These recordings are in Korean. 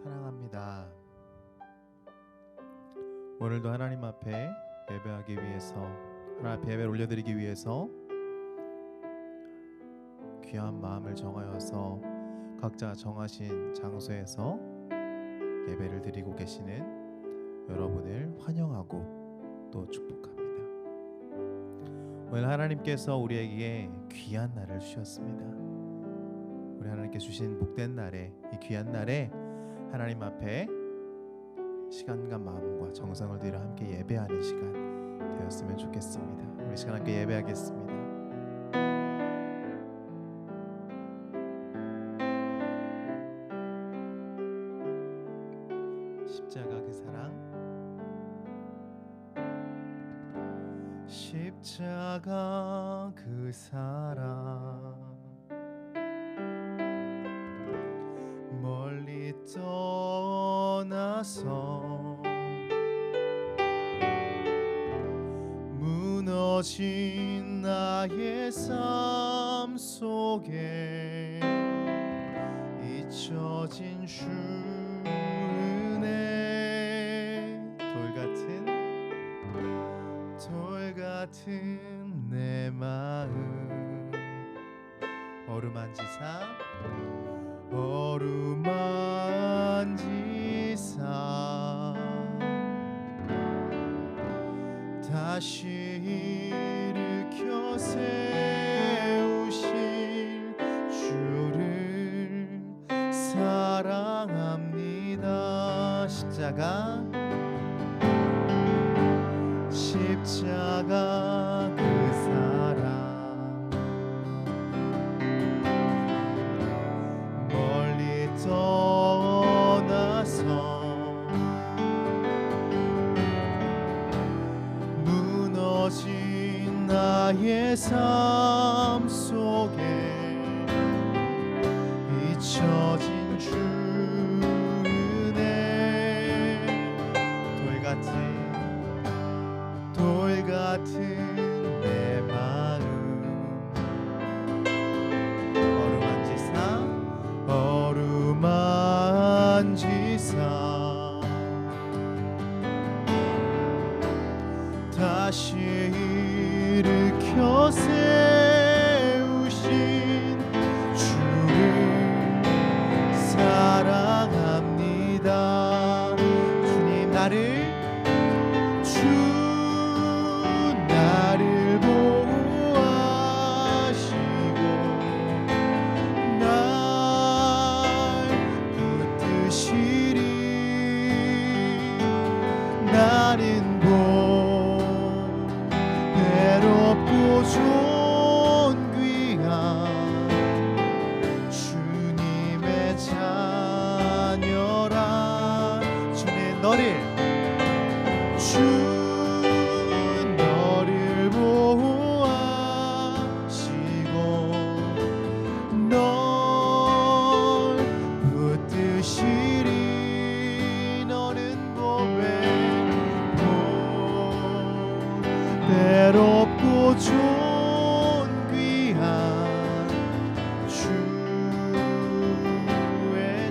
사랑합니다. 오늘도 하나님 앞에 예배하기 위해서, 하나님 앞에 예배를 올려드리기 위해서 귀한 마음을 정하여서 각자 정하신 장소에서 예배를 드리고 계시는 여러분을 환영하고 또 축복합니다. 오늘 하나님께서 우리에게 귀한 날을 주셨습니다. 우리 하나님께 주신 복된 날에, 이 귀한 날에 하나님 앞에 시간과 마음과 정성을 들여 함께 예배하는 시간 되었으면 좋겠습니다. 우리 시간 함께 예배하겠습니다. 십자가 그 사랑, 십자가 그 사랑, 멀리 떠나서 무너진 나의 삶 속에 잊혀진 주 은혜, 돌 같은 내 마음 어루만지사 다시 일으켜 세우실 주를 사랑합니다. 십자가 그 사랑, 멀리 떠나서 무너진 나의 삶 속에 잊혀진 주 은혜, 돌 같은 내 마음 어루만지사 다시 일으켜 세우신 주를 사랑합니다. 주님 나를 보호하시고 날 붙드시리. 나는 외롭고 존귀한 주님의 자녀라. 주님 너를 보호하시고 널 붙드시리. 너는 외롭고 존귀한 주의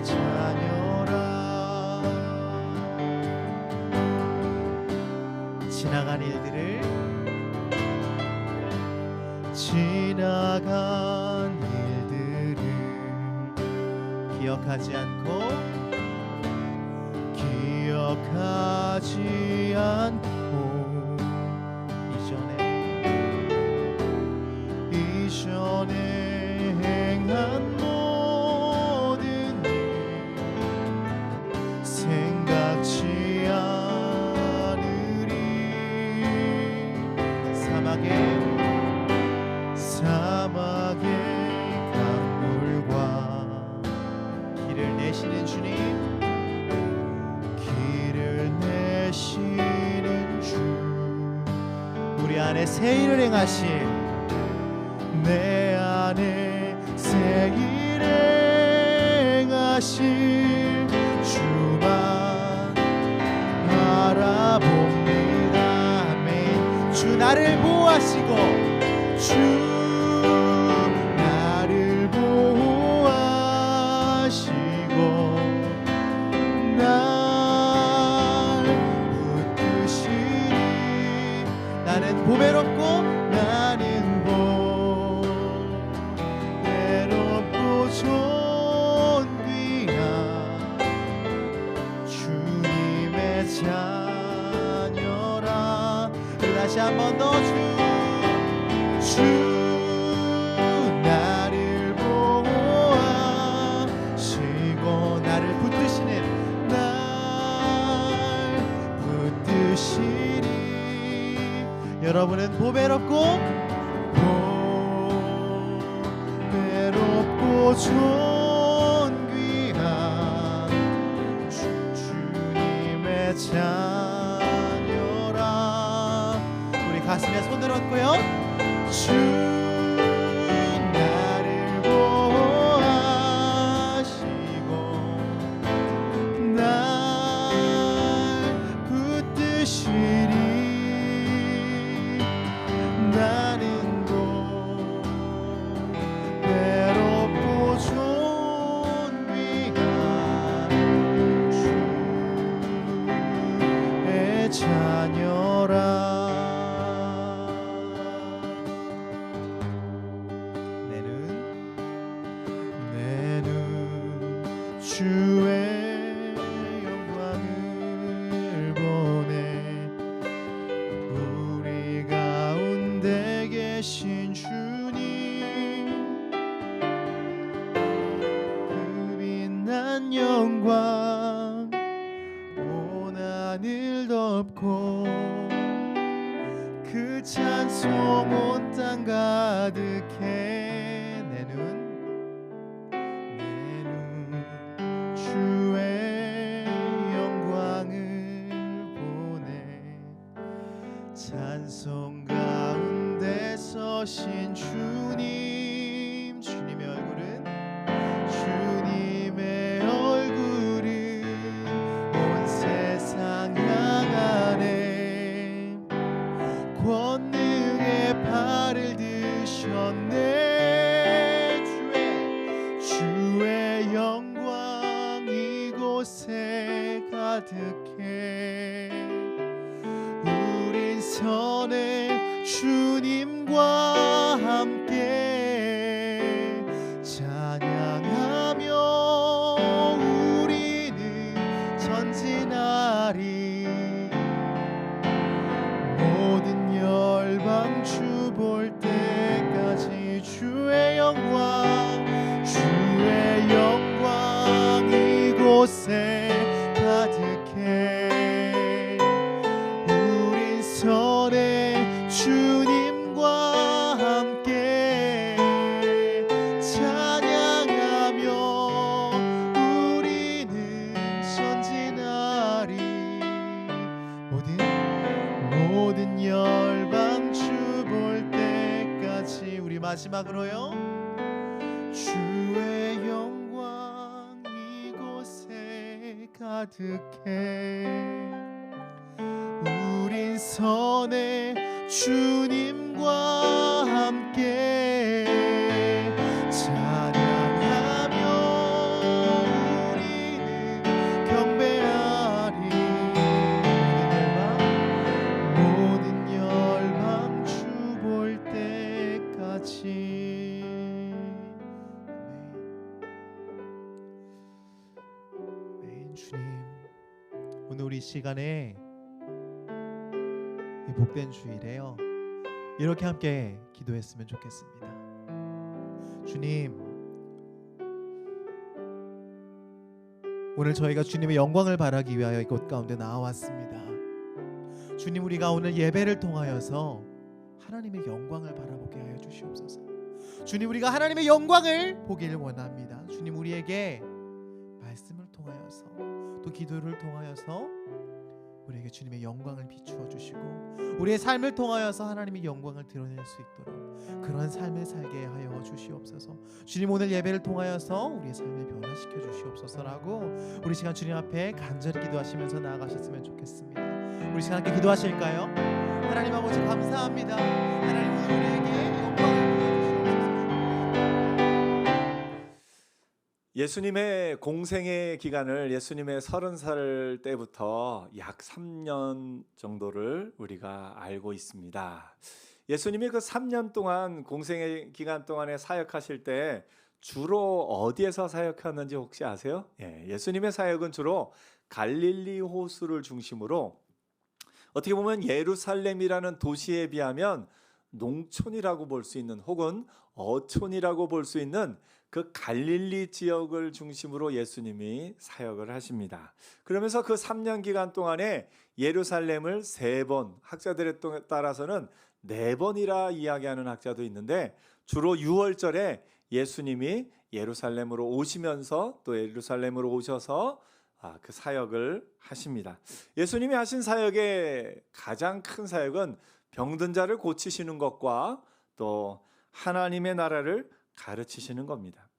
자녀라. 지나간 일들을 기억하지 않고 이전에 행한 모든 일 생각지 않으리. 사막의 강물과 길을 내시는 주님, 우리 안에 새 일을 행하신, 내 안에 새 일을 행하신 주만 바라봅니다. 아멘. 주 나를 보호하시고 다시 한 번 더 주 나를 보호하시고 나를 붙드시는 날 붙드시리. 여러분은 보배롭고 존귀한 주님의 자녀라. 우리 가슴에 손을 얹고요. 주 나를 보호하시고 날 붙드시리. 나는 보배롭고 존귀한 주의 자녀라. 주의 영광을 보내. 우리 가운데 계신 주님 그 빛난 영광 온 하늘 덮고 그 찬송 온 땅 가득해. 내 눈 주의 영광을 보내. 찬송 가운데 서신 주님. 주님의 얼굴은 온 세상 향하네. 권능의 발을 드셨네. 주의 영광 이곳에 가득해. 우린 선의 주님과 함께 찬양하며 우리는 전진하리. 모든 열방 주 볼 때까지 주의 영광 이곳에 가득해. 우린 선의 주님과 함께 찬양하며 우리는 전진하리. 모든 열방 주 볼 때까지. 우리 마지막으로요. 주의 영광 이곳에 가득해. 우린 선의 주님과 함께 찬양하며 우리는 경배하리. 모든 열방 주 볼 때까지. 아멘. 주님, 오늘 우리 시간에 이 복된 주일에요, 이렇게 함께 기도했으면 좋겠습니다. 주님, 오늘 저희가 주님의 영광을 바라기 위하여 이곳 가운데 나와왔습니다. 주님, 우리가 오늘 예배를 통하여서 하나님의 영광을 바라보게 하여 주시옵소서. 주님, 우리가 하나님의 영광을 보기를 원합니다. 주님, 우리에게 말씀을 통하여서 또 기도를 통하여서 우리에게 주님의 영광을 비추어 주시고 우리의 삶을 통하여서 하나님의 영광을 드러낼 수 있도록 그런 삶을 살게 하여 주시옵소서. 주님, 오늘 예배를 통하여서 우리의 삶을 변화시켜 주시옵소서라고 우리 시간 주님 앞에 간절히 기도하시면서 나아가셨으면 좋겠습니다. 우리 시간 함께 기도하실까요? 하나님 아버지, 감사합니다. 하나님, 오늘 우리에게 영광을 예수님의 공생의 기간을 예수님의 30살 때부터 약 3년 정도를 우리가 알고 있습니다. 예수님이 그 3년 동안 공생의 기간 동안에 사역하실 때 주로 어디에서 사역하는지 혹시 아세요? 예수님의 사역은 주로 갈릴리 호수를 중심으로 어떻게 보면 예루살렘이라는 도시에 비하면 농촌이라고 볼 수 있는, 혹은 어촌이라고 볼 수 있는 그 갈릴리 지역을 중심으로 예수님이 사역을 하십니다. 그러면서 그 3년 기간 동안에 예루살렘을 3번, 학자들에 따라서는 4번이라 이야기하는 학자도 있는데, 주로 6월절에 예수님이 예루살렘으로 오시면서 또 예루살렘으로 오셔서 그 사역을 하십니다. 예수님이 하신 사역의 가장 큰 사역은 병든 자를 고치시는 것과 또 하나님의 나라를 가르치시는 겁니다.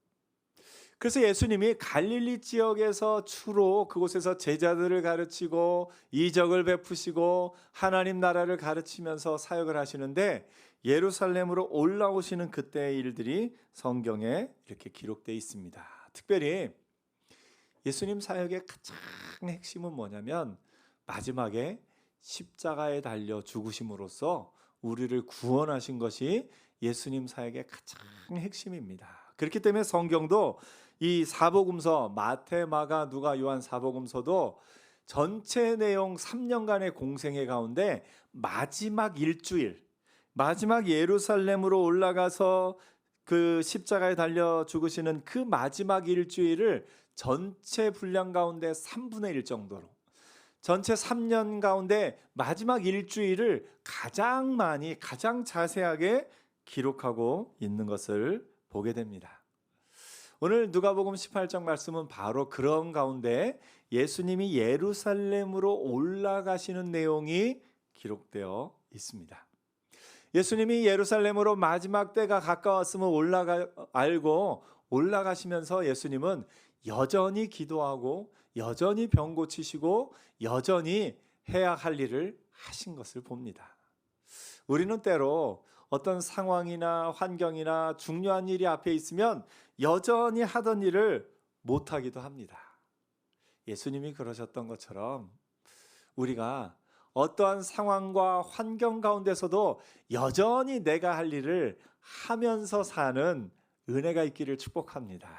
그래서 예수님이 갈릴리 지역에서 주로 그곳에서 제자들을 가르치고 이적을 베푸시고 하나님 나라를 가르치면서 사역을 하시는데, 예루살렘으로 올라오시는 그때의 일들이 성경에 이렇게 기록되어 있습니다. 특별히 예수님 사역의 가장 핵심은 뭐냐면, 마지막에 십자가에 달려 죽으심으로써 우리를 구원하신 것이 예수님 사역의 가장 핵심입니다. 그렇기 때문에 성경도 이 사복음서, 마태, 마가, 누가, 요한 사복음서도 전체 내용 3년간의 공생애 가운데 마지막 일주일, 마지막 예루살렘으로 올라가서 그 십자가에 달려 죽으시는 그 마지막 일주일을 전체 분량 가운데 3분의 1 정도로, 전체 3년 가운데 마지막 일주일을 가장 많이, 가장 자세하게 기록하고 있는 것을 보게 됩니다. 오늘 누가복음 18장 말씀은 바로 그런 가운데 예수님이 예루살렘으로 올라가시는 내용이 기록되어 있습니다. 예수님이 예루살렘으로 마지막 때가 가까웠음을 알고 올라가시면서 예수님은 여전히 기도하고 여전히 병 고치시고 여전히 해야 할 일을 하신 것을 봅니다. 우리는 때로 어떤 상황이나 환경이나 중요한 일이 앞에 있으면 여전히 하던 일을 못하기도 합니다. 예수님이 그러셨던 것처럼 우리가 어떠한 상황과 환경 가운데서도 여전히 내가 할 일을 하면서 사는 은혜가 있기를 축복합니다.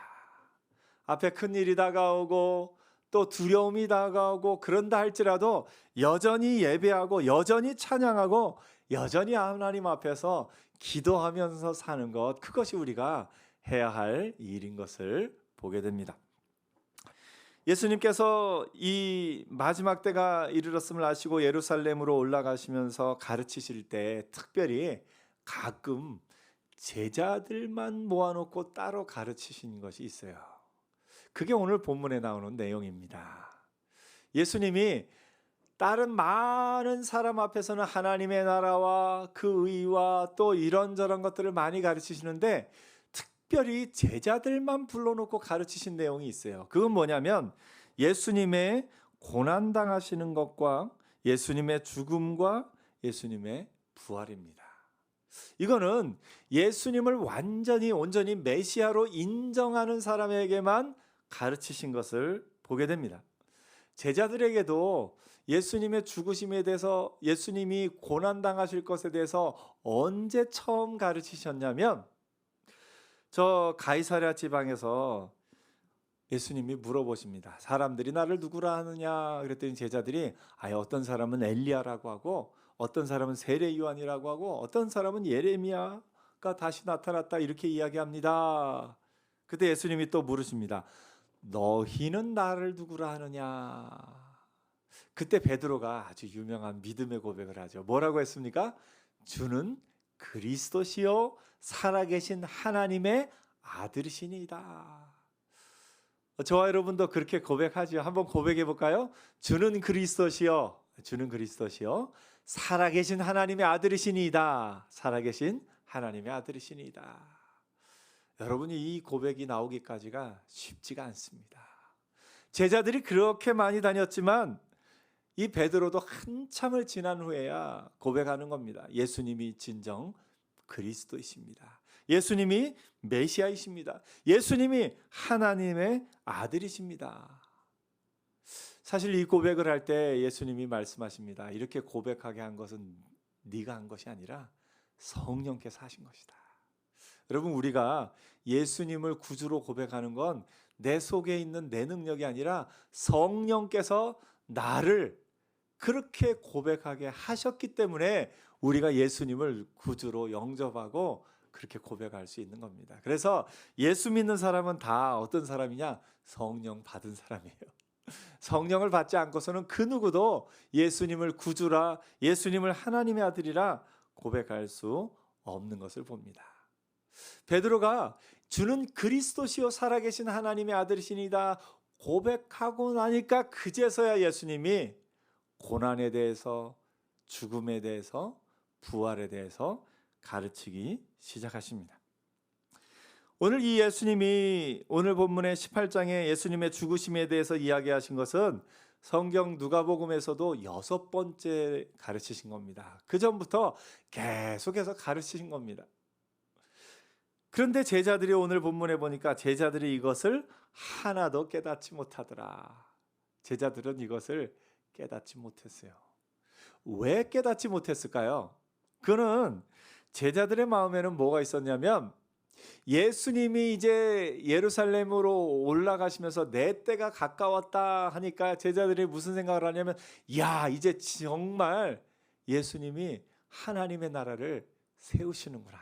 앞에 큰 일이 다가오고 또 두려움이 다가오고 그런다 할지라도 여전히 예배하고 여전히 찬양하고 여전히 하나님 앞에서 기도하면서 사는 것, 그것이 우리가 해야 할 일인 것을 보게 됩니다. 예수님께서 이 마지막 때가 이르렀음을 아시고 예루살렘으로 올라가시면서 가르치실 때 특별히 가끔 제자들만 모아놓고 따로 가르치신 것이 있어요. 그게 오늘 본문에 나오는 내용입니다. 예수님이 다른 많은 사람 앞에서는 하나님의 나라와 그 의와 또 이런저런 것들을 많이 가르치시는데, 특별히 제자들만 불러놓고 가르치신 내용이 있어요. 그건 뭐냐면 예수님의 고난당하시는 것과 예수님의 죽음과 예수님의 부활입니다. 이거는 예수님을 완전히 온전히 메시아로 인정하는 사람에게만 가르치신 것을 보게 됩니다. 제자들에게도 예수님의 죽으심에 대해서, 예수님이 고난당하실 것에 대해서 언제 처음 가르치셨냐면, 저 가이사랴 지방에서 예수님이 물어보십니다. 사람들이 나를 누구라 하느냐? 그랬더니 제자들이 어떤 사람은 엘리야라고 하고, 어떤 사람은 세례 요한이라고 하고, 어떤 사람은 예레미야가 다시 나타났다, 이렇게 이야기합니다. 그때 예수님이 또 물으십니다. 너희는 나를 누구라 하느냐? 그때 베드로가 아주 유명한 믿음의 고백을 하죠. 뭐라고 했습니까? 주는 그리스도시요 살아계신 하나님의 아들이시니이다. 저와 여러분도 그렇게 고백하죠. 한번 고백해 볼까요? 주는 그리스도시요, 주는 그리스도시요 살아계신 하나님의 아들이시니이다. 살아계신 하나님의 아들이시니이다. 여러분이 이 고백이 나오기까지가 쉽지가 않습니다. 제자들이 그렇게 많이 다녔지만 이 베드로도 한참을 지난 후에야 고백하는 겁니다. 예수님이 진정 그리스도이십니다. 예수님이 메시아이십니다. 예수님이 하나님의 아들이십니다. 사실 이 고백을 할 때 예수님이 말씀하십니다. 이렇게 고백하게 한 것은 네가 한 것이 아니라 성령께서 하신 것이다. 여러분, 우리가 예수님을 구주로 고백하는 건 내 속에 있는 내 능력이 아니라 성령께서 나를 그렇게 고백하게 하셨기 때문에 우리가 예수님을 구주로 영접하고 그렇게 고백할 수 있는 겁니다. 그래서 예수 믿는 사람은 다 어떤 사람이냐? 성령 받은 사람이에요. 성령을 받지 않고서는 그 누구도 예수님을 구주라, 예수님을 하나님의 아들이라 고백할 수 없는 것을 봅니다. 베드로가 주는 그리스도시요 살아계신 하나님의 아들이시니다 고백하고 나니까 그제서야 예수님이 고난에 대해서, 죽음에 대해서, 부활에 대해서 가르치기 시작하십니다. 오늘 이 예수님이 오늘 본문의 18장에 예수님의 죽으심에 대해서 이야기하신 것은 성경 누가복음에서도 6번째 가르치신 겁니다. 그 전부터 계속해서 가르치신 겁니다. 그런데 제자들이 오늘 본문에 보니까 제자들이 이것을 하나도 깨닫지 못하더라. 제자들은 이것을 깨닫지 못했어요. 왜 깨닫지 못했을까요? 그는 제자들의 마음에는 뭐가 있었냐면 예수님이 이제 예루살렘으로 올라가시면서 내 때가 가까웠다 하니까 제자들이 무슨 생각을 하냐면 야, 이제 정말 예수님이 하나님의 나라를 세우시는구나.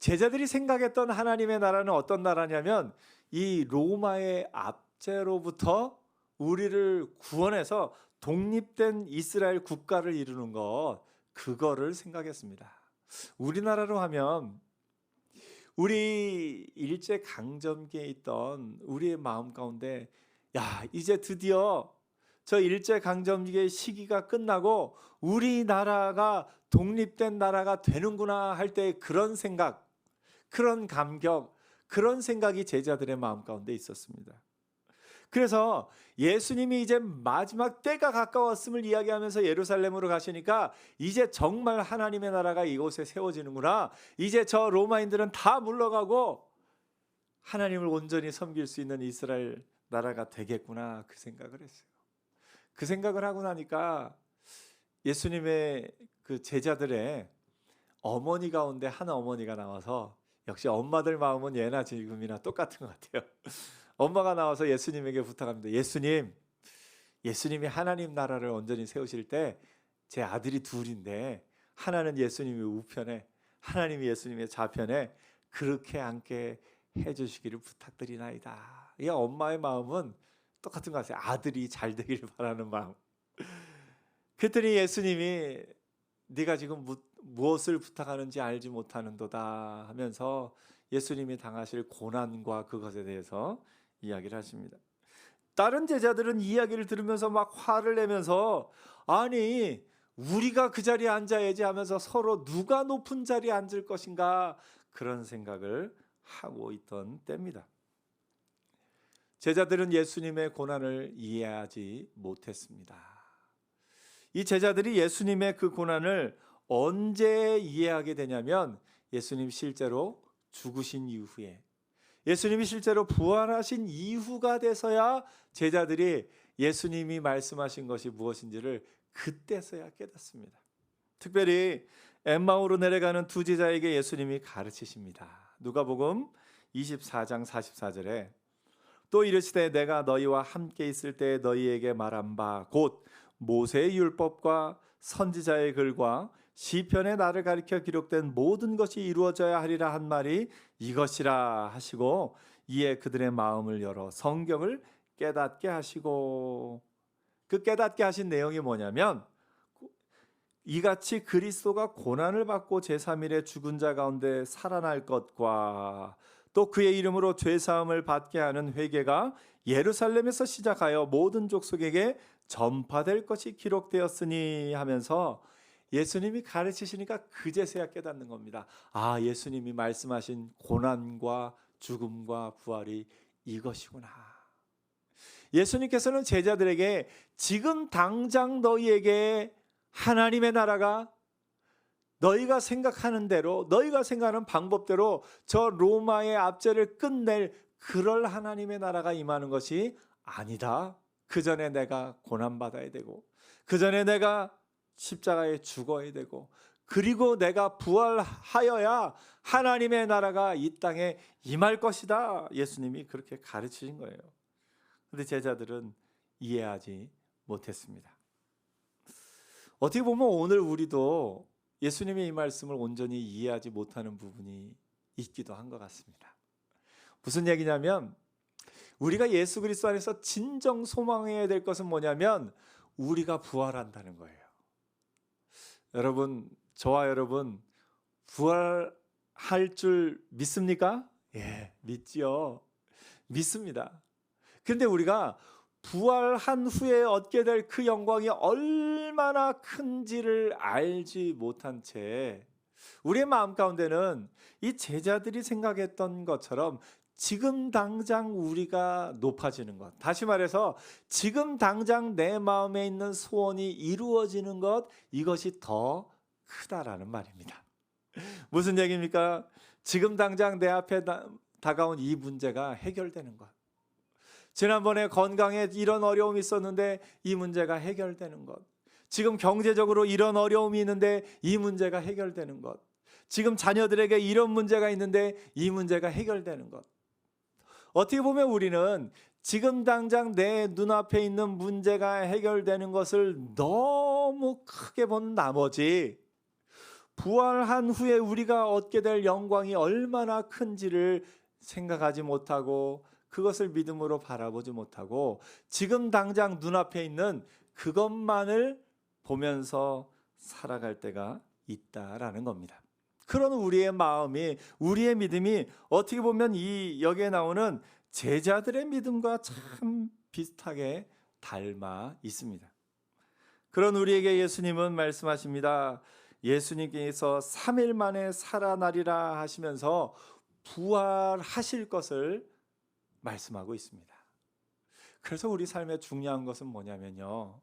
제자들이 생각했던 하나님의 나라는 어떤 나라냐면 이 로마의 압제로부터 우리를 구원해서 독립된 이스라엘 국가를 이루는 것, 그거를 생각했습니다. 우리나라로 하면 우리 일제 강점기에 있던 우리의 마음 가운데 야, 이제 드디어 저 일제 강점기의 시기가 끝나고 우리나라가 독립된 나라가 되는구나 할 때 그런 생각, 그런 감격, 그런 생각이 제자들의 마음 가운데 있었습니다. 그래서 예수님이 이제 마지막 때가 가까웠음을 이야기하면서 예루살렘으로 가시니까 이제 정말 하나님의 나라가 이곳에 세워지는구나. 이제 저 로마인들은 다 물러가고 하나님을 온전히 섬길 수 있는 이스라엘 나라가 되겠구나. 그 생각을 했어요. 그 생각을 하고 나니까 예수님의 그 제자들의 어머니 가운데 한 어머니가 나와서 역시 엄마들 마음은 예나 지금이나 똑같은 것 같아요. 엄마가 나와서 예수님에게 부탁합니다. 예수님이 하나님 나라를 온전히 세우실 때 제 아들이 둘인데 하나는 예수님의 우편에, 하나님이 예수님의 좌편에 그렇게 앉게 해주시기를 부탁드리나이다. 이 엄마의 마음은 똑같은 것 같아요. 아들이 잘 되기를 바라는 마음. 그랬더니 예수님이 네가 지금 무엇을 부탁하는지 알지 못하는도다 하면서 예수님이 당하실 고난과 그것에 대해서 이야기를 하십니다. 다른 제자들은 이야기를 들으면서 막 화를 내면서 아니 우리가 그 자리에 앉아야지 하면서 서로 누가 높은 자리에 앉을 것인가 그런 생각을 하고 있던 때입니다. 제자들은 예수님의 고난을 이해하지 못했습니다. 이 제자들이 예수님의 그 고난을 언제 이해하게 되냐면 예수님 실제로 죽으신 이후에, 예수님이 실제로 부활하신 이후가 돼서야 제자들이 예수님이 말씀하신 것이 무엇인지를 그때서야 깨닫습니다. 특별히 엠마오로 내려가는 두 제자에게 예수님이 가르치십니다. 누가복음 24장 44절에 또 이르시되 내가 너희와 함께 있을 때 너희에게 말한 바 곧 모세의 율법과 선지자의 글과 시편에 나를 가리켜 기록된 모든 것이 이루어져야 하리라 한 말이 이것이라 하시고 이에 그들의 마음을 열어 성경을 깨닫게 하시고, 그 깨닫게 하신 내용이 뭐냐면 이같이 그리스도가 고난을 받고 제3일에 죽은 자 가운데 살아날 것과 또 그의 이름으로 죄사함을 받게 하는 회개가 예루살렘에서 시작하여 모든 족속에게 전파될 것이 기록되었으니 하면서 예수님이 가르치시니까 그제서야 깨닫는 겁니다. 아, 예수님이 말씀하신 고난과 죽음과 부활이 이것이구나. 예수님께서는 제자들에게 지금 당장 너희에게 하나님의 나라가 너희가 생각하는 대로, 너희가 생각하는 방법대로 저 로마의 압제를 끝낼 그럴 하나님의 나라가 임하는 것이 아니다. 그 전에 내가 고난받아야 되고, 그 전에 내가 십자가에 죽어야 되고, 그리고 내가 부활하여야 하나님의 나라가 이 땅에 임할 것이다. 예수님이 그렇게 가르치신 거예요. 그런데 제자들은 이해하지 못했습니다. 어떻게 보면 오늘 우리도 예수님의 이 말씀을 온전히 이해하지 못하는 부분이 있기도 한 것 같습니다. 무슨 얘기냐면 우리가 예수 그리스도 안에서 진정 소망해야 될 것은 뭐냐면 우리가 부활한다는 거예요. 여러분, 저와 여러분 부활할 줄 믿습니까? 예, 믿지요. 믿습니다. 그런데 우리가 부활한 후에 얻게 될 그 영광이 얼마나 큰지를 알지 못한 채 우리의 마음 가운데는 이 제자들이 생각했던 것처럼 지금 당장 우리가 높아지는 것, 다시 말해서 지금 당장 내 마음에 있는 소원이 이루어지는 것, 이것이 더 크다라는 말입니다. 무슨 얘기입니까? 지금 당장 내 앞에 다가온 이 문제가 해결되는 것. 지난번에 건강에 이런 어려움이 있었는데 이 문제가 해결되는 것. 지금 경제적으로 이런 어려움이 있는데 이 문제가 해결되는 것. 지금 자녀들에게 이런 문제가 있는데 이 문제가 해결되는 것. 어떻게 보면 우리는 지금 당장 내 눈앞에 있는 문제가 해결되는 것을 너무 크게 본 나머지 부활한 후에 우리가 얻게 될 영광이 얼마나 큰지를 생각하지 못하고 그것을 믿음으로 바라보지 못하고 지금 당장 눈앞에 있는 그것만을 보면서 살아갈 때가 있다라는 겁니다. 그런 우리의 마음이, 우리의 믿음이 어떻게 보면 이 여기에 나오는 제자들의 믿음과 참 비슷하게 닮아 있습니다. 그런 우리에게 예수님은 말씀하십니다. 예수님께서 3일 만에 살아나리라 하시면서 부활하실 것을 말씀하고 있습니다. 그래서 우리 삶의 중요한 것은 뭐냐면요,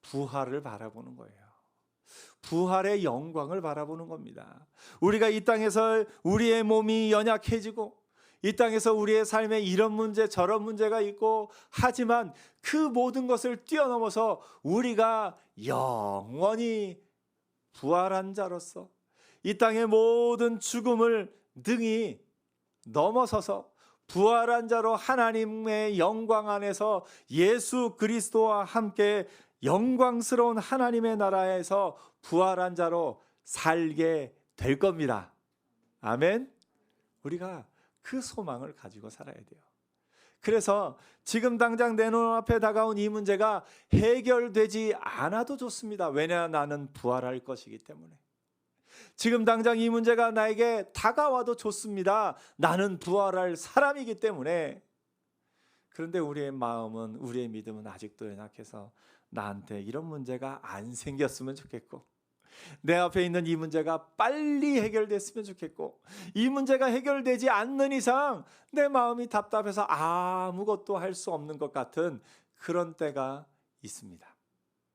부활을 바라보는 거예요. 부활의 영광을 바라보는 겁니다. 우리가 이 땅에서 우리의 몸이 연약해지고 이 땅에서 우리의 삶에 이런 문제 저런 문제가 있고 하지만 그 모든 것을 뛰어넘어서 우리가 영원히 부활한 자로서 이 땅의 모든 죽음을 능히 넘어서서 부활한 자로 하나님의 영광 안에서 예수 그리스도와 함께 영광스러운 하나님의 나라에서 부활한 자로 살게 될 겁니다. 아멘. 우리가 그 소망을 가지고 살아야 돼요. 그래서 지금 당장 내 눈앞에 다가온 이 문제가 해결되지 않아도 좋습니다. 왜냐, 나는 부활할 것이기 때문에. 지금 당장 이 문제가 나에게 다가와도 좋습니다. 나는 부활할 사람이기 때문에. 그런데 우리의 마음은, 우리의 믿음은 아직도 연약해서 나한테 이런 문제가 안 생겼으면 좋겠고 내 앞에 있는 이 문제가 빨리 해결됐으면 좋겠고 이 문제가 해결되지 않는 이상 내 마음이 답답해서 아무것도 할 수 없는 것 같은 그런 때가 있습니다.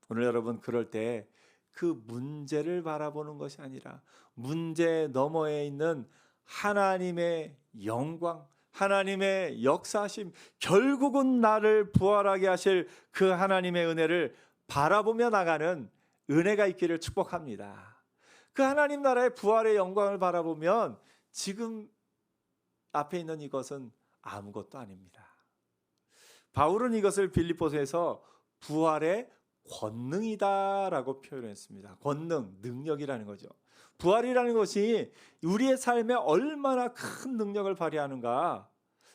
오늘 여러분, 그럴 때 그 문제를 바라보는 것이 아니라 문제 너머에 있는 하나님의 영광, 하나님의 역사하심, 결국은 나를 부활하게 하실 그 하나님의 은혜를 바라보며 나가는 은혜가 있기를 축복합니다. 그 하나님 나라의 부활의 영광을 바라보면 지금 앞에 있는 이것은 아무것도 아닙니다. 바울은 이것을 빌립보서에서 부활의 권능이다라고 표현했습니다. 권능, 능력이라는 거죠. 부활이라는 것이 우리의 삶에 얼마나 큰 능력을 발휘하는가,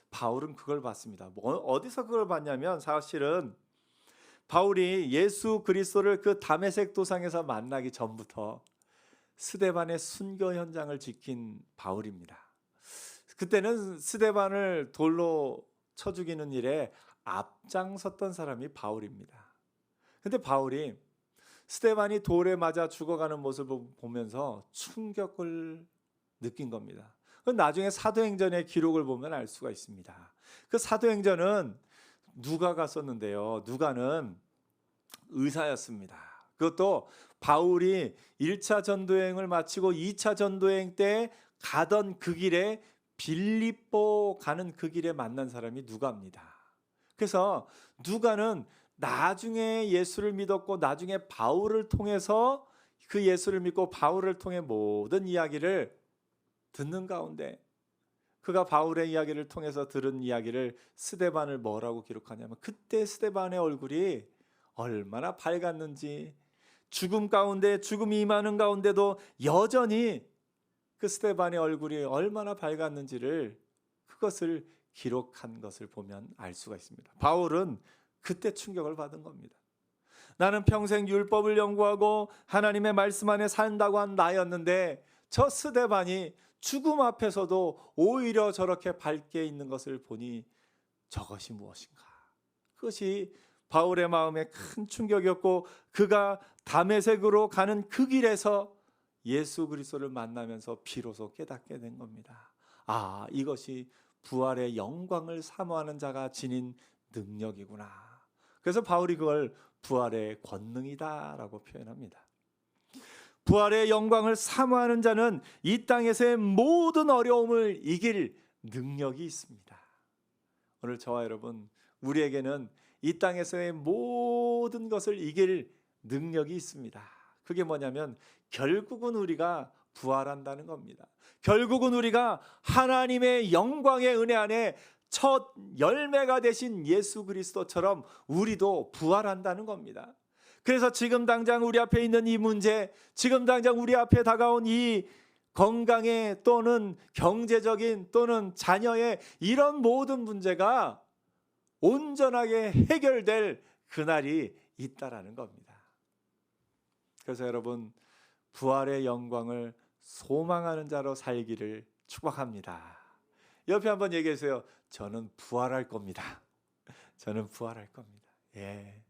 바울은 그걸 봤습니다. 어디서 그걸 봤냐면 사실은 바울이 예수 그리스도를 그 다메섹 도상에서 만나기 전부터 스데반의 순교 현장을 지킨 바울입니다. 그때는 스데반을 돌로 쳐 죽이는 일에 앞장섰던 사람이 바울입니다. 근데 바울이 스데반이 돌에 맞아 죽어가는 모습을 보면서 충격을 느낀 겁니다. 나중에 사도행전의 기록을 보면 알 수가 있습니다. 그 사도행전은 누가가 썼는데요. 누가는 의사였습니다. 그것도 바울이 1차 전도여행을 마치고 2차 전도여행 때 가던 그 길에 빌립보 가는 그 길에 만난 사람이 누가입니다. 그래서 누가는 나중에 예수를 믿었고 나중에 바울을 통해서 그 예수를 믿고 바울을 통해 모든 이야기를 듣는 가운데 그가 바울의 이야기를 통해서 들은 이야기를 스데반을 뭐라고 기록하냐면 그때 스데반의 얼굴이 얼마나 밝았는지 죽음 가운데 죽음이 임하는 가운데도 여전히 그 스데반의 얼굴이 얼마나 밝았는지를 그것을 기록한 것을 보면 알 수가 있습니다. 바울은 그때 충격을 받은 겁니다. 나는 평생 율법을 연구하고 하나님의 말씀 안에 산다고 한 나였는데 저 스데반이 죽음 앞에서도 오히려 저렇게 밝게 있는 것을 보니 저것이 무엇인가? 그것이 바울의 마음에 큰 충격이었고 그가 다메섹으로 가는 그 길에서 예수 그리스도를 만나면서 비로소 깨닫게 된 겁니다. 아, 이것이 부활의 영광을 사모하는 자가 지닌 능력이구나. 그래서 바울이 그걸 부활의 권능이다라고 표현합니다. 부활의 영광을 사모하는 자는 이 땅에서의 모든 어려움을 이길 능력이 있습니다. 오늘 저와 여러분, 우리에게는 이 땅에서의 모든 것을 이길 능력이 있습니다. 그게 뭐냐면 결국은 우리가 부활한다는 겁니다. 결국은 우리가 하나님의 영광의 은혜 안에 첫 열매가 되신 예수 그리스도처럼 우리도 부활한다는 겁니다. 그래서 지금 당장 우리 앞에 있는 이 문제, 지금 당장 우리 앞에 다가온 이 건강의 또는 경제적인 또는 자녀의 이런 모든 문제가 온전하게 해결될 그날이 있다라는 겁니다. 그래서 여러분, 부활의 영광을 소망하는 자로 살기를 축복합니다. 옆에 한번 얘기해 주세요. 저는 부활할 겁니다. 저는 부활할 겁니다. 예.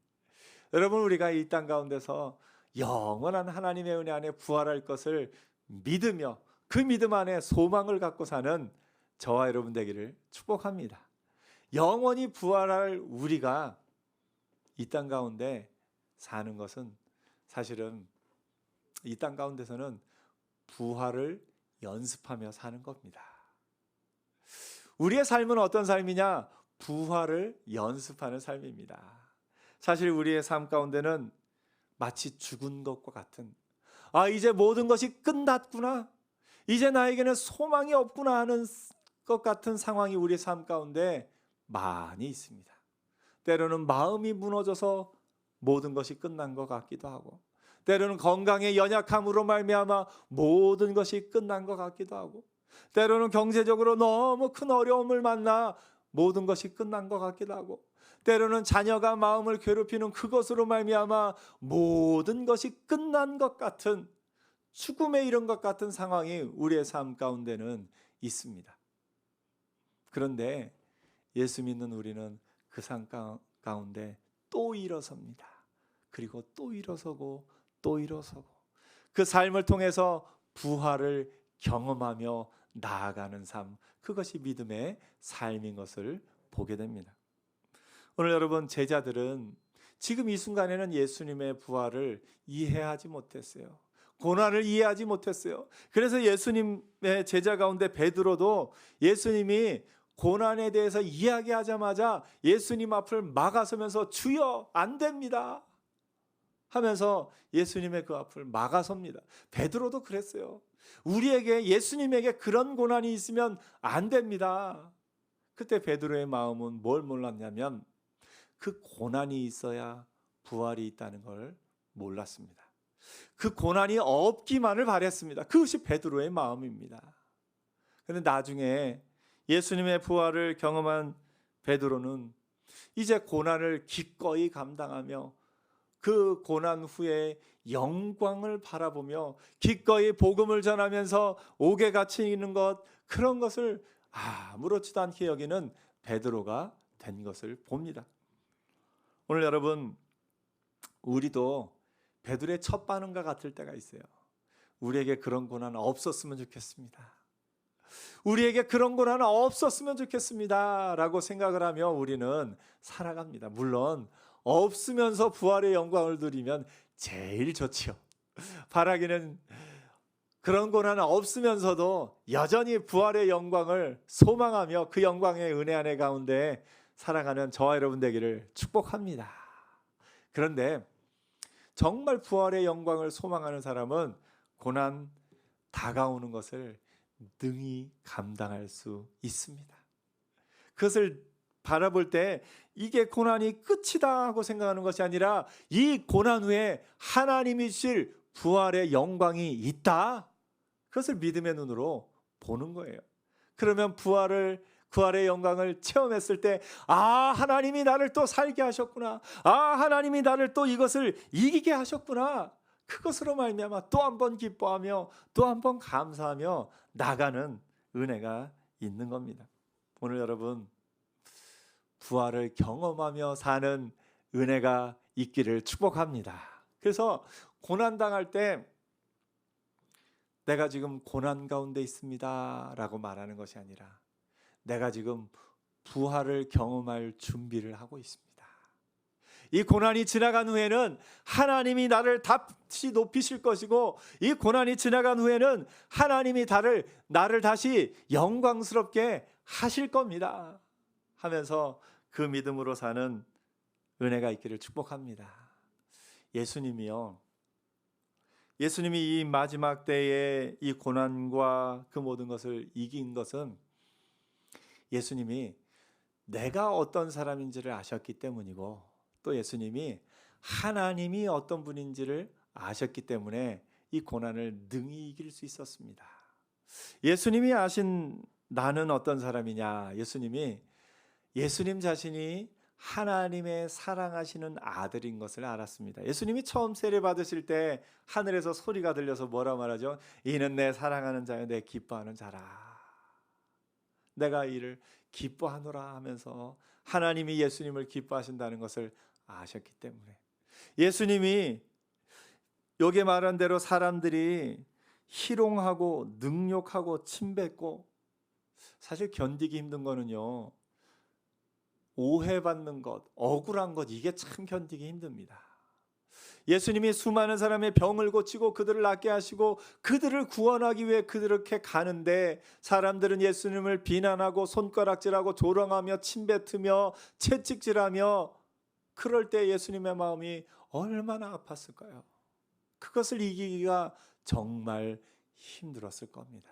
여러분, 우리가 이 땅 가운데서 영원한 하나님의 은혜 안에 부활할 것을 믿으며 그 믿음 안에 소망을 갖고 사는 저와 여러분 되기를 축복합니다. 영원히 부활할 우리가 이 땅 가운데 사는 것은 사실은 이 땅 가운데서는 부활을 연습하며 사는 겁니다. 우리의 삶은 어떤 삶이냐? 부활을 연습하는 삶입니다. 사실 우리의 삶 가운데는 마치 죽은 것과 같은, 이제 모든 것이 끝났구나, 이제 나에게는 소망이 없구나 하는 것 같은 상황이 우리의 삶 가운데 많이 있습니다. 때로는 마음이 무너져서 모든 것이 끝난 것 같기도 하고, 때로는 건강의 연약함으로 말미암아 모든 것이 끝난 것 같기도 하고, 때로는 경제적으로 너무 큰 어려움을 만나 모든 것이 끝난 것 같기도 하고, 때로는 자녀가 마음을 괴롭히는 그것으로 말미암아 모든 것이 끝난 것 같은, 죽음에 이른 것 같은 상황이 우리의 삶 가운데는 있습니다. 그런데 예수 믿는 우리는 그 삶 가운데 또 일어섭니다. 그리고 또 일어서고 또 일어서고, 그 삶을 통해서 부활을 경험하며 나아가는 삶, 그것이 믿음의 삶인 것을 보게 됩니다. 오늘 여러분, 제자들은 지금 이 순간에는 예수님의 부활을 이해하지 못했어요. 고난을 이해하지 못했어요. 그래서 예수님의 제자 가운데 베드로도 예수님이 고난에 대해서 이야기하자마자 예수님 앞을 막아서면서 주여 안 됩니다 하면서 예수님의 그 앞을 막아섭니다. 베드로도 그랬어요. 우리에게, 예수님에게 그런 고난이 있으면 안 됩니다. 그때 베드로의 마음은 뭘 몰랐냐면 그 고난이 있어야 부활이 있다는 걸 몰랐습니다. 그 고난이 없기만을 바랬습니다. 그것이 베드로의 마음입니다. 그런데 나중에 예수님의 부활을 경험한 베드로는 이제 고난을 기꺼이 감당하며 그 고난 후에 영광을 바라보며 기꺼이 복음을 전하면서 옥에 갇혀 있는 것, 그런 것을 아무렇지도 않게 여기는 베드로가 된 것을 봅니다. 오늘 여러분, 우리도 베드로의 첫 반응과 같을 때가 있어요. 우리에게 그런 고난 없었으면 좋겠습니다. 우리에게 그런 고난 없었으면 좋겠습니다 라고 생각을 하며 우리는 살아갑니다. 물론 없으면서 부활의 영광을 누리면 제일 좋지요. 바라기는 그런 고난 없으면서도 여전히 부활의 영광을 소망하며 그 영광의 은혜 안에 가운데 살아가는 저와 여러분 되기를 축복합니다. 그런데 정말 부활의 영광을 소망하는 사람은 고난 다가오는 것을 능히 감당할 수 있습니다. 그것을 바라볼 때 이게 고난이 끝이다 하고 생각하는 것이 아니라 이 고난 후에 하나님이 주실 부활의 영광이 있다. 그것을 믿음의 눈으로 보는 거예요. 그러면 부활의 영광을 체험했을 때, 아, 하나님이 나를 또 살게 하셨구나. 아, 하나님이 나를 또 이것을 이기게 하셨구나. 그것으로 말미암아 또 한 번 기뻐하며 또 한 번 감사하며 나가는 은혜가 있는 겁니다. 오늘 여러분, 부활을 경험하며 사는 은혜가 있기를 축복합니다. 그래서 고난당할 때 내가 지금 고난 가운데 있습니다 라고 말하는 것이 아니라 내가 지금 부활을 경험할 준비를 하고 있습니다. 이 고난이 지나간 후에는 하나님이 나를 다시 높이실 것이고, 이 고난이 지나간 후에는 하나님이 나를 다시 영광스럽게 하실 겁니다 하면서 그 믿음으로 사는 은혜가 있기를 축복합니다. 예수님이 이 마지막 때에 이 고난과 그 모든 것을 이긴 것은 예수님이 내가 어떤 사람인지를 아셨기 때문이고, 또 예수님이 하나님이 어떤 분인지를 아셨기 때문에 이 고난을 능히 이길 수 있었습니다. 예수님이 아신 나는 어떤 사람이냐? 예수님 자신이 하나님의 사랑하시는 아들인 것을 알았습니다. 예수님이 처음 세례 받으실 때 하늘에서 소리가 들려서 뭐라 말하죠? 이는 내 사랑하는 자요 내 기뻐하는 자라. 내가 이를 기뻐하노라 하면서 하나님이 예수님을 기뻐하신다는 것을 아셨기 때문에, 예수님이 여기 말한 대로 사람들이 희롱하고 능욕하고 침뱉고, 사실 견디기 힘든 거는요, 오해받는 것, 억울한 것, 이게 참 견디기 힘듭니다. 예수님이 수많은 사람의 병을 고치고 그들을 낫게 하시고 그들을 구원하기 위해 그렇게 가는데, 사람들은 예수님을 비난하고 손가락질하고 조롱하며 침뱉으며 채찍질하며, 그럴 때 예수님의 마음이 얼마나 아팠을까요? 그것을 이기기가 정말 힘들었을 겁니다.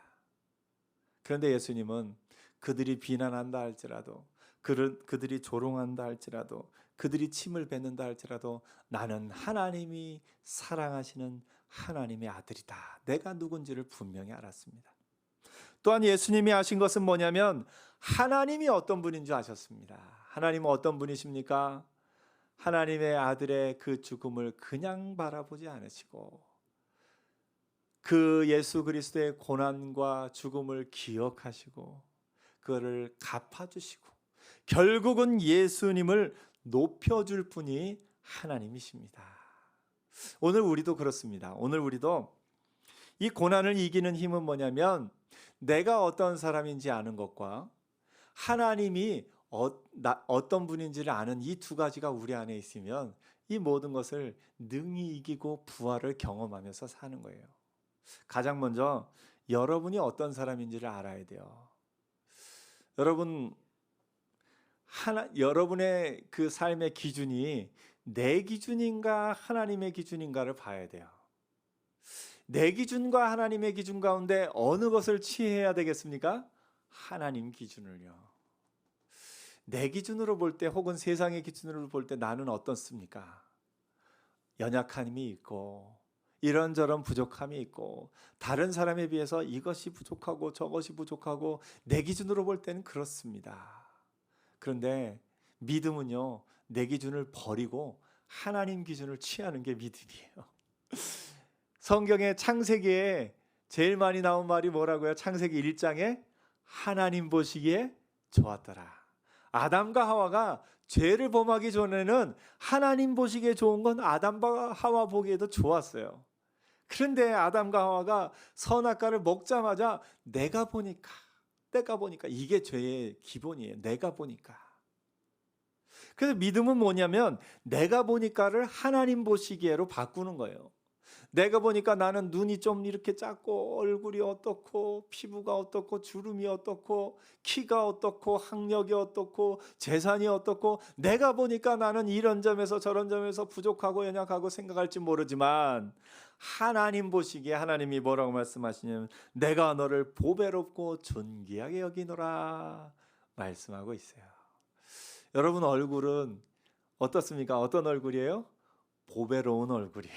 그런데 예수님은 그들이 비난한다 할지라도, 그들이 조롱한다 할지라도, 그들이 침을 뱉는다 할지라도 나는 하나님이 사랑하시는 하나님의 아들이다, 내가 누군지를 분명히 알았습니다. 또한 예수님이 아신 것은 뭐냐면 하나님이 어떤 분인 줄 아셨습니다. 하나님은 어떤 분이십니까? 하나님의 아들의 그 죽음을 그냥 바라보지 않으시고 그 예수 그리스도의 고난과 죽음을 기억하시고 그거를 갚아주시고 결국은 예수님을 높여줄 분이 하나님이십니다. 오늘 우리도 그렇습니다. 오늘 우리도 이 고난을 이기는 힘은 뭐냐면 내가 어떤 사람인지 아는 것과 하나님이 어떤 분인지를 아는 이 두 가지가 우리 안에 있으면 이 모든 것을 능히 이기고 부활을 경험하면서 사는 거예요. 가장 먼저 여러분이 어떤 사람인지를 알아야 돼요. 여러분의 그 삶의 기준이 내 기준인가 하나님의 기준인가를 봐야 돼요. 내 기준과 하나님의 기준 가운데 어느 것을 취해야 되겠습니까? 하나님 기준을요. 내 기준으로 볼 때 혹은 세상의 기준으로 볼 때 나는 어떻습니까? 연약함이 있고 이런저런 부족함이 있고 다른 사람에 비해서 이것이 부족하고 저것이 부족하고 내 기준으로 볼 때는 그렇습니다. 그런데 믿음은요, 내 기준을 버리고 하나님 기준을 취하는 게 믿음이에요. 성경의 창세기에 제일 많이 나온 말이 뭐라고요? 창세기 1장에 하나님 보시기에 좋았더라. 아담과 하와가 죄를 범하기 전에는 하나님 보시기에 좋은 건 아담과 하와 보기에도 좋았어요. 그런데 아담과 하와가 선악과를 먹자마자 내가 보니까 이게 죄의 기본이에요. 내가 보니까. 그래서 믿음은 뭐냐면 내가 보니까를 하나님 보시기에로 바꾸는 거예요. 내가 보니까 나는 눈이 좀 이렇게 작고 얼굴이 어떻고 피부가 어떻고 주름이 어떻고 키가 어떻고 학력이 어떻고 재산이 어떻고 내가 보니까 나는 이런 점에서 저런 점에서 부족하고 연약하고 생각할지 모르지만 하나님 보시기에 하나님이 뭐라고 말씀하시냐면 내가 너를 보배롭고 존귀하게 여기노라 말씀하고 있어요. 여러분 얼굴은 어떻습니까? 어떤 얼굴이에요? 보배로운 얼굴이에요.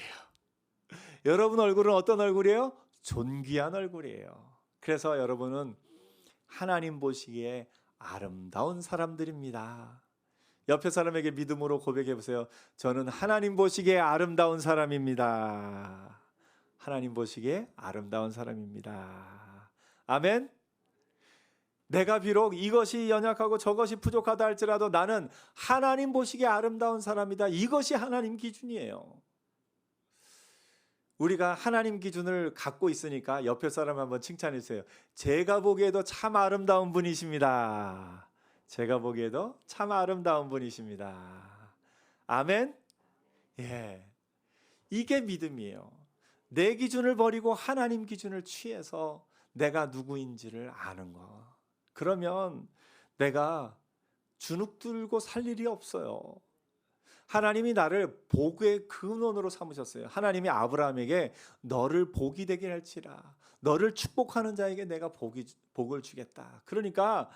여러분 얼굴은 어떤 얼굴이에요? 존귀한 얼굴이에요. 그래서 여러분은 하나님 보시기에 아름다운 사람들입니다. 옆에 사람에게 믿음으로 고백해 보세요. 저는 하나님 보시기에 아름다운 사람입니다. 하나님 보시기에 아름다운 사람입니다. 아멘. 내가 비록 이것이 연약하고 저것이 부족하다 할지라도 나는 하나님 보시기에 아름다운 사람이다. 이것이 하나님 기준이에요. 우리가 하나님 기준을 갖고 있으니까 옆에 사람 한번 칭찬해 주세요. 제가 보기에도 참 아름다운 분이십니다. 제가 보기에도 참 아름다운 분이십니다. 아멘. 예, 이게 믿음이에요. 내 기준을 버리고 하나님 기준을 취해서 내가 누구인지를 아는 거. 그러면 내가 주눅 들고 살 일이 없어요. 하나님이 나를 복의 근원으로 삼으셨어요. 하나님이 아브라함에게 너를 복이 되게 할지라, 너를 축복하는 자에게 내가 복을 주겠다. 그러니까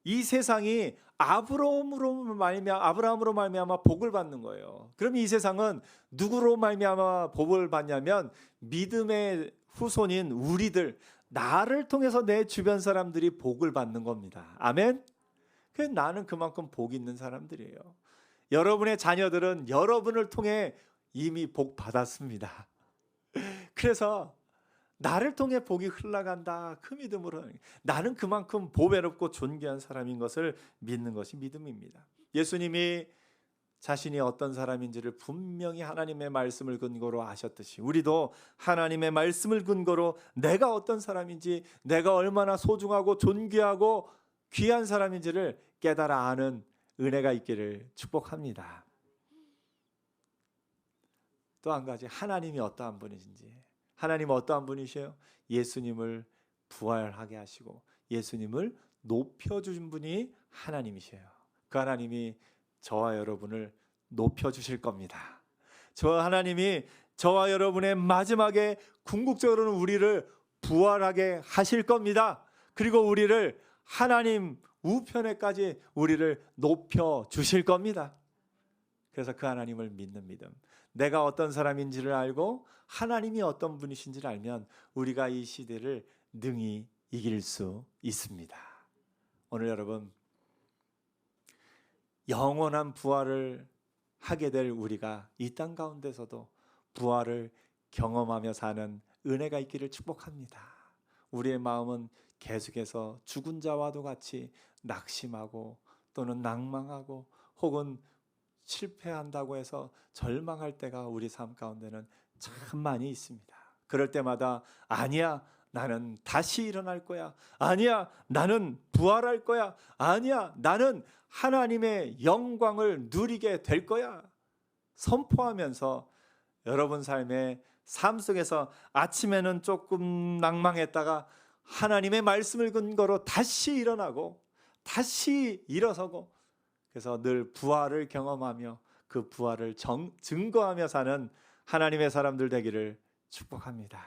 이 세상이 아브라함으로 말미암아 복을 받는 거예요. 그럼 이 세상은 누구로 말미암아 복을 받냐면 믿음의 후손인 우리들, 나를 통해서 내 주변 사람들이 복을 받는 겁니다. 아멘. 그래서 나는 그만큼 복 있는 사람들이에요. 여러분의 자녀들은 여러분을 통해 이미 복 받았습니다. 그래서 나를 통해 복이 흘러간다. 그 믿음으로 나는 그만큼 보배롭고 존귀한 사람인 것을 믿는 것이 믿음입니다. 예수님이 자신이 어떤 사람인지를 분명히 하나님의 말씀을 근거로 아셨듯이 우리도 하나님의 말씀을 근거로 내가 어떤 사람인지, 내가 얼마나 소중하고 존귀하고 귀한 사람인지를 깨달아 아는 은혜가 있기를 축복합니다. 또 한 가지, 하나님이 어떠한 분이신지. 하나님은 어떠한 분이세요? 예수님을 부활하게 하시고 예수님을 높여주신 분이 하나님이세요. 그 하나님이 저와 여러분을 높여주실 겁니다. 저 하나님이 저와 여러분의 마지막에 궁극적으로는 우리를 부활하게 하실 겁니다. 그리고 우리를 하나님 우편에까지 우리를 높여주실 겁니다. 그래서 그 하나님을 믿는 믿음, 내가 어떤 사람인지를 알고 하나님이 어떤 분이신지를 알면 우리가 이 시대를 능히 이길 수 있습니다. 오늘 여러분, 영원한 부활을 하게 될 우리가 이 땅 가운데서도 부활을 경험하며 사는 은혜가 있기를 축복합니다. 우리의 마음은 계속해서 죽은 자와도 같이 낙심하고 또는 낭망하고 혹은 실패한다고 해서 절망할 때가 우리 삶 가운데는 참 많이 있습니다. 그럴 때마다 아니야, 나는 다시 일어날 거야. 아니야, 나는 부활할 거야. 아니야, 나는 하나님의 영광을 누리게 될 거야. 선포하면서 여러분 삶의 삶 속에서 아침에는 조금 낭망했다가 하나님의 말씀을 근거로 다시 일어나고 다시 일어서고, 그래서 늘 부활을 경험하며 그 부활을 증거하며 사는 하나님의 사람들 되기를 축복합니다.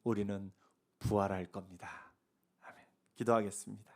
우리는 부활할 겁니다. 아멘. 기도하겠습니다.